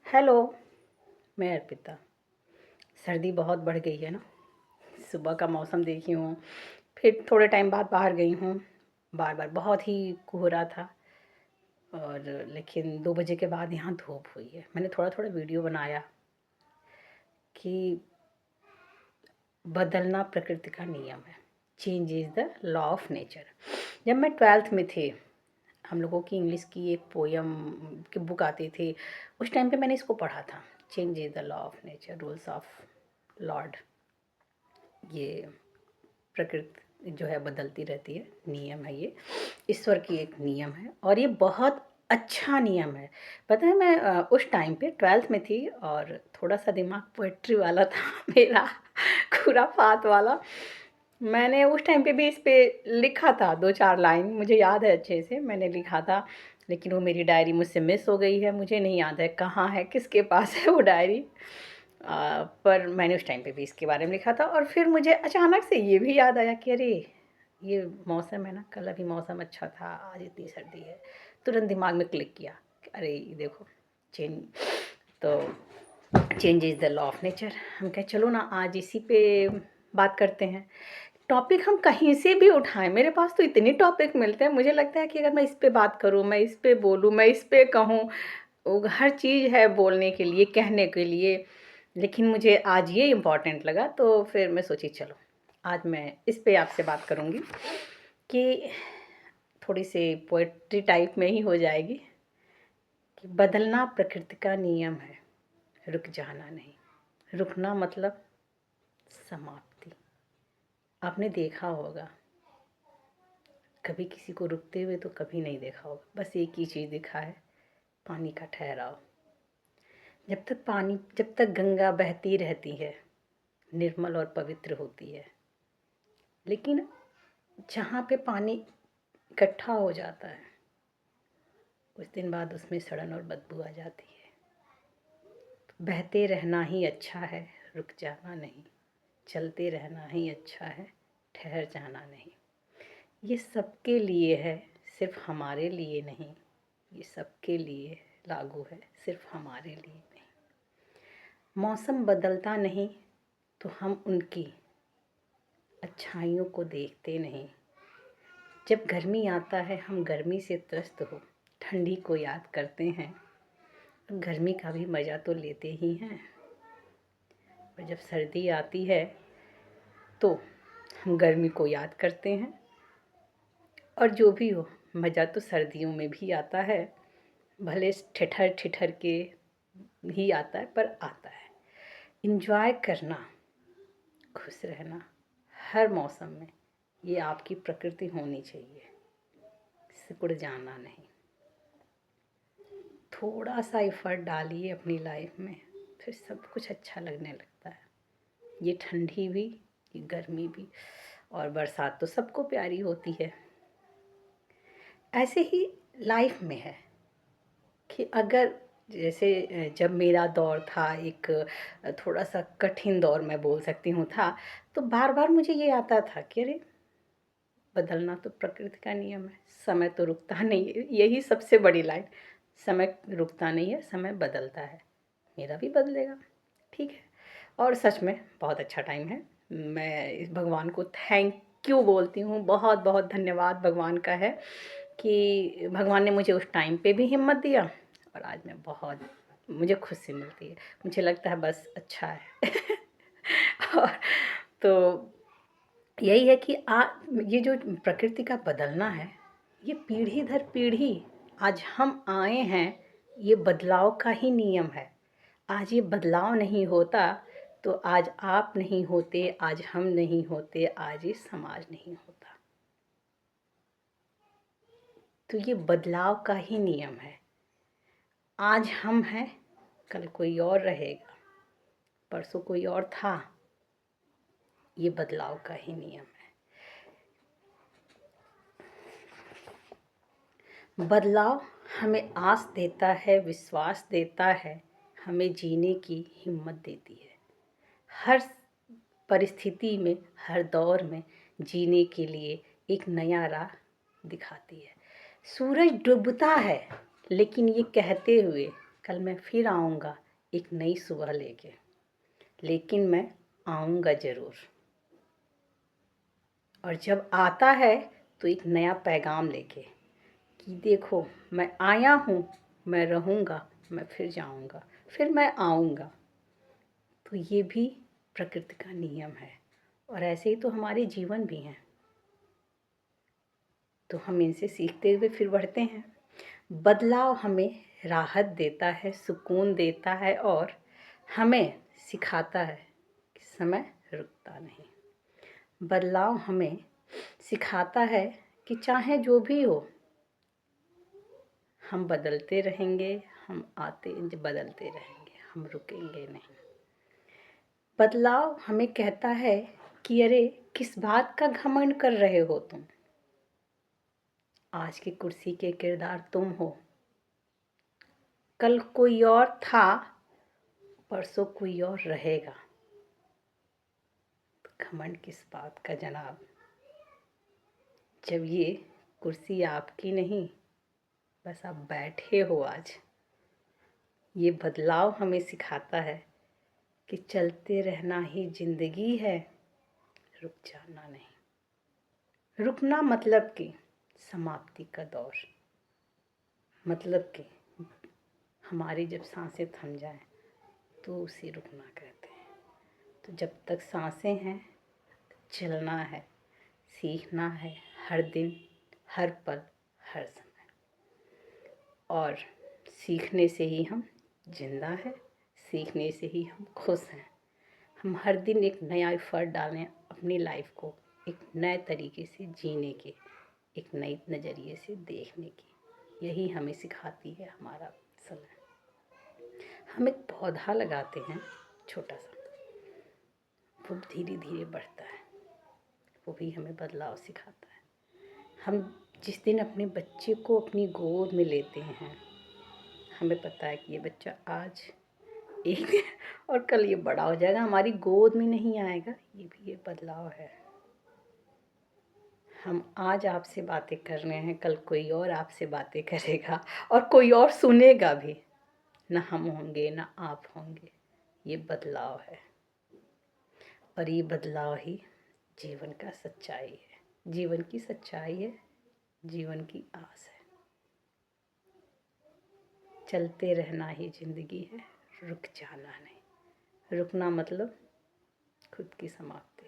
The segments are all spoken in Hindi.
हेलो। मैं अर्पिता। सर्दी बहुत बढ़ गई है ना। सुबह का मौसम देखी हूँ, फिर थोड़े टाइम बाद बाहर गई हूँ। बार बार बहुत ही कोहरा था। और लेकिन 2 बजे के बाद यहाँ धूप हुई है। मैंने थोड़ा थोड़ा वीडियो बनाया कि बदलना प्रकृति का नियम है। Change is the law of nature. जब मैं 12th में थी, हम लोगों की इंग्लिश की एक पोयम की बुक आती थी। उस टाइम पे मैंने इसको पढ़ा था। Change is the law of nature, rules of Lord. ये प्रकृति जो है बदलती रहती है, नियम है ये, ईश्वर की एक नियम है और ये बहुत अच्छा नियम है। पता है, मैं उस टाइम पे 12th में थी और थोड़ा सा दिमाग पोएट्री वाला था मेरा, खुराफात वाला। मैंने उस टाइम पे भी इस पे लिखा था 2-4 लाइन, मुझे याद है अच्छे से मैंने लिखा था। लेकिन वो मेरी डायरी मुझसे मिस हो गई है, मुझे नहीं याद है कहाँ है, किसके पास है वो डायरी। पर मैंने उस टाइम पे भी इसके बारे में लिखा था और फिर मुझे अचानक से ये भी याद आया कि अरे ये मौसम है ना, कल अभी मौसम अच्छा था, आज इतनी सर्दी है। तुरंत दिमाग में क्लिक किया कि अरे ये देखो, चेंज तो change is the law of nature. हम कहे चलो ना आज इसी पे बात करते हैं। टॉपिक हम कहीं से भी उठाएं, मेरे पास तो इतने टॉपिक मिलते हैं, मुझे लगता है कि अगर मैं इस पे बात करूं, मैं इस पे बोलूं, मैं इस पे कहूं, हर चीज़ है बोलने के लिए, कहने के लिए। लेकिन मुझे आज ये इम्पोर्टेंट लगा तो फिर मैं सोची चलो आज मैं इस पे आपसे बात करूँगी कि थोड़ी सी पोएट्री टाइप में ही हो जाएगी कि बदलना प्रकृति का नियम है, रुक जाना नहीं। रुकना मतलब समाप्ति। आपने देखा होगा, कभी किसी को रुकते हुए तो कभी नहीं देखा होगा। बस एक ही चीज़ दिखा है, पानी का ठहराव। जब तक गंगा बहती रहती है, निर्मल और पवित्र होती है। लेकिन जहाँ पे पानी इकट्ठा हो जाता है, कुछ दिन बाद उसमें सड़न और बदबू आ जाती है। बहते रहना ही अच्छा है, रुक जाना नहीं। चलते रहना ही अच्छा है, ठहर जाना नहीं। ये सबके लिए है, सिर्फ हमारे लिए नहीं। ये सबके लिए लागू है, सिर्फ हमारे लिए नहीं। मौसम बदलता नहीं तो हम उनकी अच्छाइयों को देखते नहीं। जब गर्मी आता है हम गर्मी से त्रस्त हो ठंडी को याद करते हैं। गर्मी का भी मज़ा तो लेते ही हैं। और जब सर्दी आती है तो हम गर्मी को याद करते हैं। और जो भी हो, मज़ा तो सर्दियों में भी आता है, भले ठिठर ठिठर के ही आता है, पर आता है। इंजॉय करना, खुश रहना हर मौसम में, ये आपकी प्रकृति होनी चाहिए। सिकुड़ जाना नहीं। थोड़ा सा एफर्ट डालिए अपनी लाइफ में, फिर सब कुछ अच्छा लगने लगता है। ये ठंडी भी, ये गर्मी भी, और बरसात तो सबको प्यारी होती है। ऐसे ही लाइफ में है कि अगर जैसे जब मेरा दौर था, एक थोड़ा सा कठिन दौर मैं बोल सकती हूँ था, तो बार बार मुझे ये आता था कि अरे बदलना तो प्रकृति का नियम है, समय तो रुकता नहीं है। यही सबसे बड़ी लाइन, समय रुकता नहीं है, समय बदलता है। मेरा भी बदलेगा, ठीक है। और सच में बहुत अच्छा टाइम है। मैं इस भगवान को थैंक यू बोलती हूँ, बहुत बहुत धन्यवाद भगवान का है कि भगवान ने मुझे उस टाइम पे भी हिम्मत दिया और आज मैं बहुत, मुझे खुशी मिलती है। मुझे लगता है बस अच्छा है और तो यही है कि ये जो प्रकृति का बदलना है, ये पीढ़ी दर पीढ़ी आज हम आए हैं, ये बदलाव का ही नियम है। आज ये बदलाव नहीं होता तो आज आप नहीं होते, आज हम नहीं होते, आज ये समाज नहीं होता। तो ये बदलाव का ही नियम है। आज हम हैं, कल कोई और रहेगा, परसों कोई और था। ये बदलाव का ही नियम है। बदलाव हमें आस देता है, विश्वास देता है, हमें जीने की हिम्मत देती है। हर परिस्थिति में, हर दौर में जीने के लिए एक नया राह दिखाती है। सूरज डूबता है लेकिन ये कहते हुए कल मैं फिर आऊँगा एक नई सुबह लेके, लेकिन मैं आऊँगा ज़रूर। और जब आता है तो एक नया पैगाम लेके कि देखो मैं आया हूँ, मैं रहूँगा, मैं फिर जाऊँगा, फिर मैं आऊँगा। तो ये भी प्रकृति का नियम है और ऐसे ही तो हमारे जीवन भी हैं। तो हम इनसे सीखते हुए फिर बढ़ते हैं। बदलाव हमें राहत देता है, सुकून देता है और हमें सिखाता है कि समय रुकता नहीं। बदलाव हमें सिखाता है कि चाहे जो भी हो, हम बदलते रहेंगे, हम बदलते रहेंगे, हम रुकेंगे नहीं। बदलाव हमें कहता है कि अरे किस बात का घमंड कर रहे हो तुम? आज की कुर्सी के किरदार तुम हो, कल कोई और था, परसों कोई और रहेगा। घमंड किस बात का जनाब, जब ये कुर्सी आपकी नहीं, बस आप बैठे हो आज। ये बदलाव हमें सिखाता है कि चलते रहना ही जिंदगी है, रुक जाना नहीं। रुकना मतलब कि समाप्ति का दौर, मतलब कि हमारी जब सांसें थम जाएं तो उसे रुकना कहते हैं। तो जब तक सांसें हैं चलना है, सीखना है, हर दिन, हर पल, हर समय। और सीखने से ही हम जिंदा हैं, सीखने से ही हम खुश हैं। हम हर दिन एक नया एफर्ट डालें अपनी लाइफ को एक नए तरीके से जीने के, एक नई नज़रिए से देखने की। यही हमें सिखाती है हमारा समय। हम एक पौधा लगाते हैं छोटा सा, वो धीरे धीरे बढ़ता है, वो भी हमें बदलाव सिखाता है। हम जिस दिन अपने बच्चे को अपनी गोद में लेते हैं, हमें पता है कि ये बच्चा आज एक दिन और कल ये बड़ा हो जाएगा, हमारी गोद में नहीं आएगा। ये भी एक बदलाव है। हम आज आपसे बातें कर रहे हैं, कल कोई और आपसे बातें करेगा और कोई और सुनेगा भी। ना हम होंगे, ना आप होंगे। ये बदलाव है और ये बदलाव ही जीवन का सच्चाई है, जीवन की सच्चाई है, जीवन की आस है। चलते रहना ही जिंदगी है, रुक जाना नहीं। रुकना मतलब खुद की समाप्ति।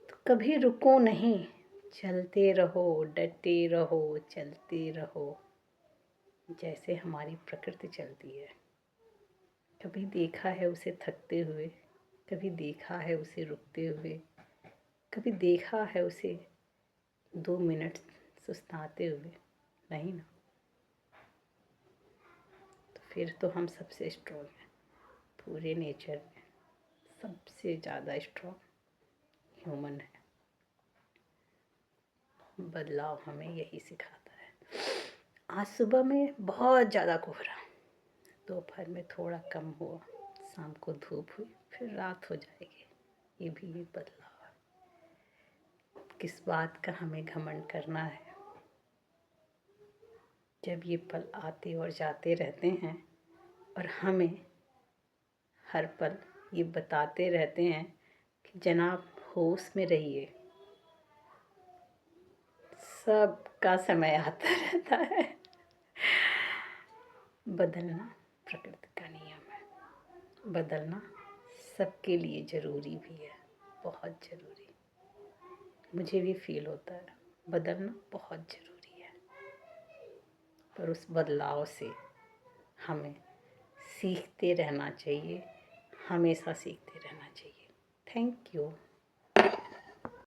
तो कभी रुको नहीं, चलते रहो, डटे रहो, चलते रहो, जैसे हमारी प्रकृति चलती है। कभी देखा है उसे थकते हुए, कभी देखा है उसे रुकते हुए, कभी देखा है उसे 2 मिनट सुस्ताते हुए? नहीं ना। तो फिर तो हम सबसे स्ट्रॉन्ग हैं पूरे नेचर में, सबसे ज़्यादा स्ट्रॉन्ग ह्यूमन है। बदलाव हमें यही सिखाता है। आज सुबह में बहुत ज़्यादा कोहरा, दोपहर में थोड़ा कम हुआ, शाम को धूप हुई, फिर रात हो जाएगी। ये भी एक बदलाव है। किस बात का हमें घमंड करना है जब ये पल आते और जाते रहते हैं और हमें हर पल ये बताते रहते हैं कि जनाब होश में रहिए, सबका समय आता रहता है। बदलना प्रकृति का नियम है, बदलना सबके लिए ज़रूरी भी है, बहुत ज़रूरी। मुझे भी फील होता है बदलना बहुत ज़रूरी है, पर उस बदलाव से हमें सीखते रहना चाहिए, हमेशा सीखते रहना चाहिए। Thank you.